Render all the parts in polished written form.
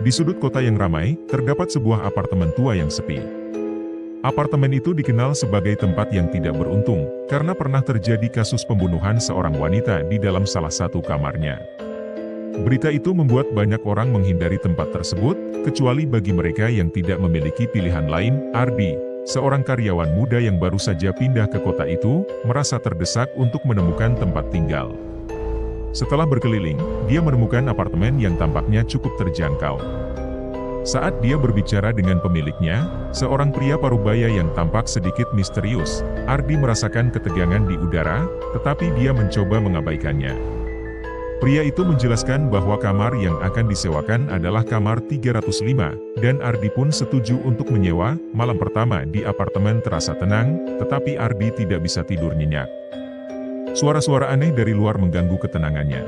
Di sudut kota yang ramai, terdapat sebuah apartemen tua yang sepi. Apartemen itu dikenal sebagai tempat yang tidak beruntung, karena pernah terjadi kasus pembunuhan seorang wanita di dalam salah satu kamarnya. Berita itu membuat banyak orang menghindari tempat tersebut, kecuali bagi mereka yang tidak memiliki pilihan lain. Ardi, seorang karyawan muda yang baru saja pindah ke kota itu, merasa terdesak untuk menemukan tempat tinggal. Setelah berkeliling, dia menemukan apartemen yang tampaknya cukup terjangkau. Saat dia berbicara dengan pemiliknya, seorang pria parubaya yang tampak sedikit misterius, Ardi merasakan ketegangan di udara, tetapi dia mencoba mengabaikannya. Pria itu menjelaskan bahwa kamar yang akan disewakan adalah kamar 305, dan Ardi pun setuju untuk menyewa. Malam pertama di apartemen terasa tenang, tetapi Ardi tidak bisa tidur nyenyak. Suara-suara aneh dari luar mengganggu ketenangannya.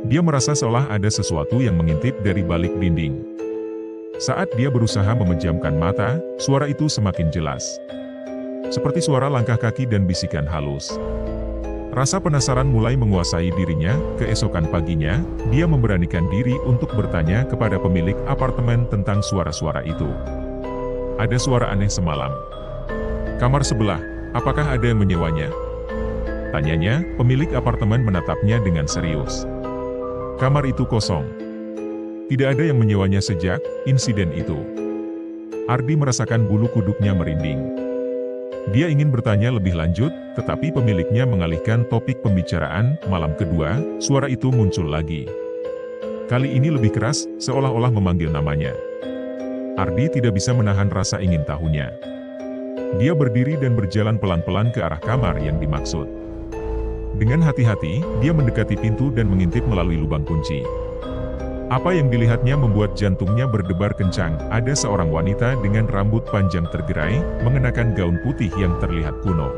Dia merasa seolah ada sesuatu yang mengintip dari balik dinding. Saat dia berusaha memejamkan mata, suara itu semakin jelas. Seperti suara langkah kaki dan bisikan halus. Rasa penasaran mulai menguasai dirinya. Keesokan paginya, dia memberanikan diri untuk bertanya kepada pemilik apartemen tentang suara-suara itu. Ada suara aneh semalam. Kamar sebelah, apakah ada yang menyewanya? Tanyanya, pemilik apartemen menatapnya dengan serius. Kamar itu kosong. Tidak ada yang menyewanya sejak insiden itu. Ardi merasakan bulu kuduknya merinding. Dia ingin bertanya lebih lanjut, tetapi pemiliknya mengalihkan topik pembicaraan. Malam kedua, suara itu muncul lagi. Kali ini lebih keras, seolah-olah memanggil namanya. Ardi tidak bisa menahan rasa ingin tahunya. Dia berdiri dan berjalan pelan-pelan ke arah kamar yang dimaksud. Dengan hati-hati, dia mendekati pintu dan mengintip melalui lubang kunci. Apa yang dilihatnya membuat jantungnya berdebar kencang. Ada seorang wanita dengan rambut panjang tergerai, mengenakan gaun putih yang terlihat kuno.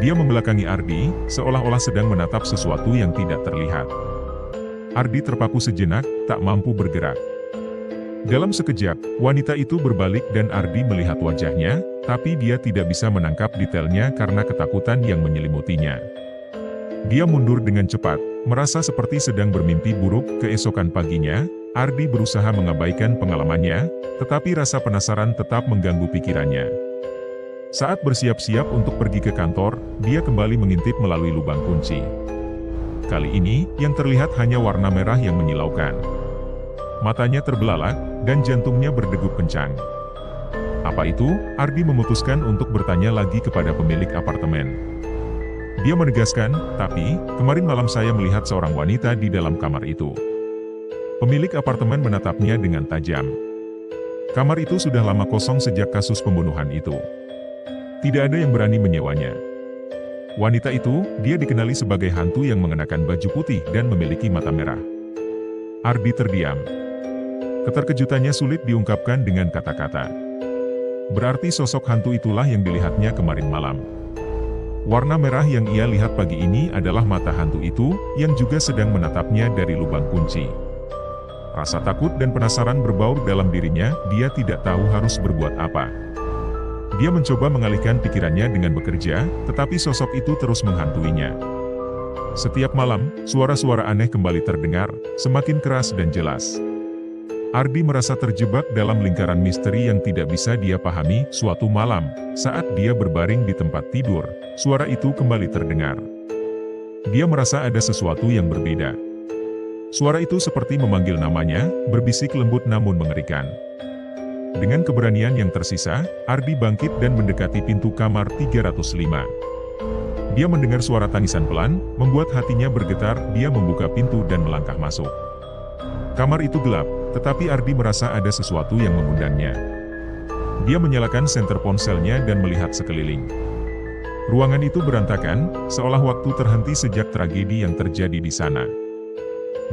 Dia membelakangi Ardi, seolah-olah sedang menatap sesuatu yang tidak terlihat. Ardi terpaku sejenak, tak mampu bergerak. Dalam sekejap, wanita itu berbalik dan Ardi melihat wajahnya, tapi dia tidak bisa menangkap detailnya karena ketakutan yang menyelimutinya. Dia mundur dengan cepat, merasa seperti sedang bermimpi buruk. Keesokan paginya, Ardi berusaha mengabaikan pengalamannya, tetapi rasa penasaran tetap mengganggu pikirannya. Saat bersiap-siap untuk pergi ke kantor, dia kembali mengintip melalui lubang kunci. Kali ini, yang terlihat hanya warna merah yang menyilaukan. Matanya terbelalak, dan jantungnya berdegup kencang. Apa itu? Ardi memutuskan untuk bertanya lagi kepada pemilik apartemen. Dia menegaskan, tapi, kemarin malam saya melihat seorang wanita di dalam kamar itu. Pemilik apartemen menatapnya dengan tajam. Kamar itu sudah lama kosong sejak kasus pembunuhan itu. Tidak ada yang berani menyewanya. Wanita itu, dia dikenali sebagai hantu yang mengenakan baju putih dan memiliki mata merah. Ardi terdiam. Keterkejutannya sulit diungkapkan dengan kata-kata. Berarti sosok hantu itulah yang dilihatnya kemarin malam. Warna merah yang ia lihat pagi ini adalah mata hantu itu, yang juga sedang menatapnya dari lubang kunci. Rasa takut dan penasaran berbaur dalam dirinya, dia tidak tahu harus berbuat apa. Dia mencoba mengalihkan pikirannya dengan bekerja, tetapi sosok itu terus menghantuinya. Setiap malam, suara-suara aneh kembali terdengar, semakin keras dan jelas. Ardi merasa terjebak dalam lingkaran misteri yang tidak bisa dia pahami. Suatu malam, saat dia berbaring di tempat tidur, suara itu kembali terdengar. Dia merasa ada sesuatu yang berbeda. Suara itu seperti memanggil namanya, berbisik lembut namun mengerikan. Dengan keberanian yang tersisa, Ardi bangkit dan mendekati pintu kamar 305. Dia mendengar suara tangisan pelan, membuat hatinya bergetar. Dia membuka pintu dan melangkah masuk. Kamar itu gelap, tetapi Ardi merasa ada sesuatu yang mengundangnya. Dia menyalakan senter ponselnya dan melihat sekeliling. Ruangan itu berantakan, seolah waktu terhenti sejak tragedi yang terjadi di sana.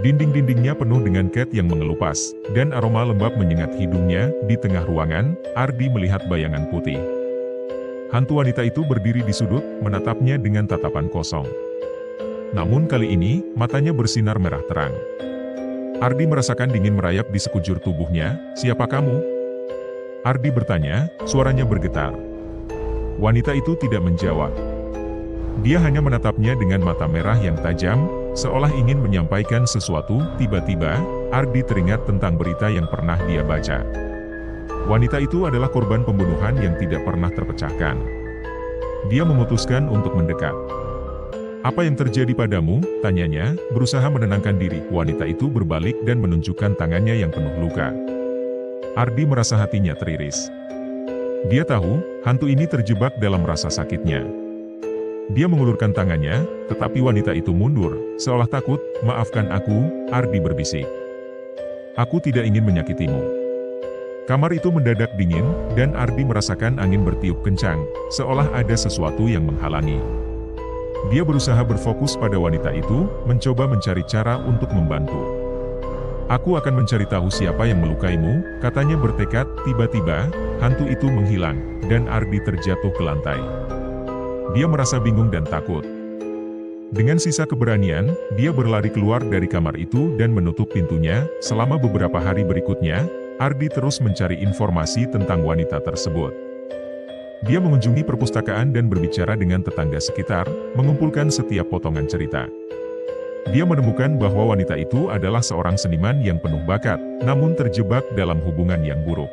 Dinding-dindingnya penuh dengan cat yang mengelupas, dan aroma lembab menyengat hidungnya. Di tengah ruangan, Ardi melihat bayangan putih. Hantu wanita itu berdiri di sudut, menatapnya dengan tatapan kosong. Namun kali ini, matanya bersinar merah terang. Ardi merasakan dingin merayap di sekujur tubuhnya. "Siapa kamu?" Ardi bertanya, suaranya bergetar. Wanita itu tidak menjawab. Dia hanya menatapnya dengan mata merah yang tajam, seolah ingin menyampaikan sesuatu. Tiba-tiba, Ardi teringat tentang berita yang pernah dia baca. Wanita itu adalah korban pembunuhan yang tidak pernah terpecahkan. Dia memutuskan untuk mendekat. "Apa yang terjadi padamu?" tanyanya, berusaha menenangkan diri. Wanita itu berbalik dan menunjukkan tangannya yang penuh luka. Ardi merasa hatinya teriris. Dia tahu, hantu ini terjebak dalam rasa sakitnya. Dia mengulurkan tangannya, tetapi wanita itu mundur, seolah takut. "Maafkan aku," Ardi berbisik. "Aku tidak ingin menyakitimu." Kamar itu mendadak dingin, dan Ardi merasakan angin bertiup kencang, seolah ada sesuatu yang menghalangi. Dia berusaha berfokus pada wanita itu, mencoba mencari cara untuk membantu. "Aku akan mencari tahu siapa yang melukaimu," katanya bertekad. Tiba-tiba, hantu itu menghilang, dan Ardi terjatuh ke lantai. Dia merasa bingung dan takut. Dengan sisa keberanian, dia berlari keluar dari kamar itu dan menutup pintunya. Selama beberapa hari berikutnya, Ardi terus mencari informasi tentang wanita tersebut. Dia mengunjungi perpustakaan dan berbicara dengan tetangga sekitar, mengumpulkan setiap potongan cerita. Dia menemukan bahwa wanita itu adalah seorang seniman yang penuh bakat, namun terjebak dalam hubungan yang buruk.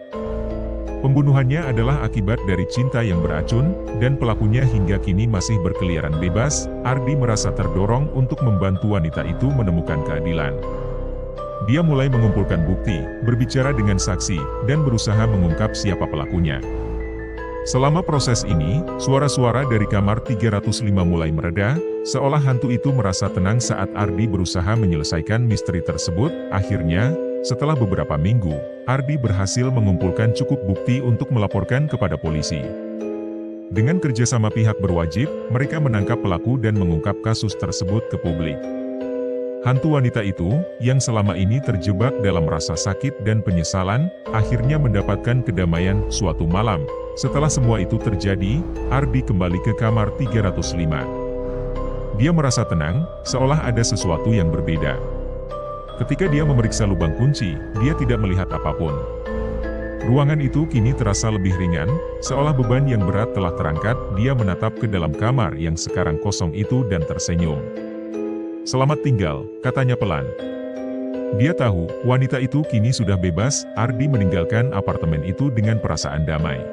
Pembunuhannya adalah akibat dari cinta yang beracun, dan pelakunya hingga kini masih berkeliaran bebas. Ardi merasa terdorong untuk membantu wanita itu menemukan keadilan. Dia mulai mengumpulkan bukti, berbicara dengan saksi, dan berusaha mengungkap siapa pelakunya. Selama proses ini, suara-suara dari kamar 305 mulai mereda, seolah hantu itu merasa tenang saat Ardi berusaha menyelesaikan misteri tersebut. Akhirnya, setelah beberapa minggu, Ardi berhasil mengumpulkan cukup bukti untuk melaporkan kepada polisi. Dengan kerjasama pihak berwajib, mereka menangkap pelaku dan mengungkap kasus tersebut ke publik. Hantu wanita itu, yang selama ini terjebak dalam rasa sakit dan penyesalan, akhirnya mendapatkan kedamaian. Suatu malam, setelah semua itu terjadi, Ardi kembali ke kamar 305. Dia merasa tenang, seolah ada sesuatu yang berbeda. Ketika dia memeriksa lubang kunci, dia tidak melihat apapun. Ruangan itu kini terasa lebih ringan, seolah beban yang berat telah terangkat. Dia menatap ke dalam kamar yang sekarang kosong itu dan tersenyum. "Selamat tinggal," katanya pelan. Dia tahu, wanita itu kini sudah bebas. Ardi meninggalkan apartemen itu dengan perasaan damai.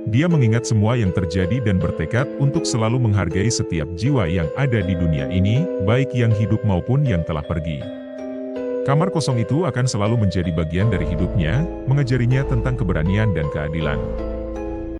Dia mengingat semua yang terjadi dan bertekad untuk selalu menghargai setiap jiwa yang ada di dunia ini, baik yang hidup maupun yang telah pergi. Kamar kosong itu akan selalu menjadi bagian dari hidupnya, mengajarinya tentang keberanian dan keadilan.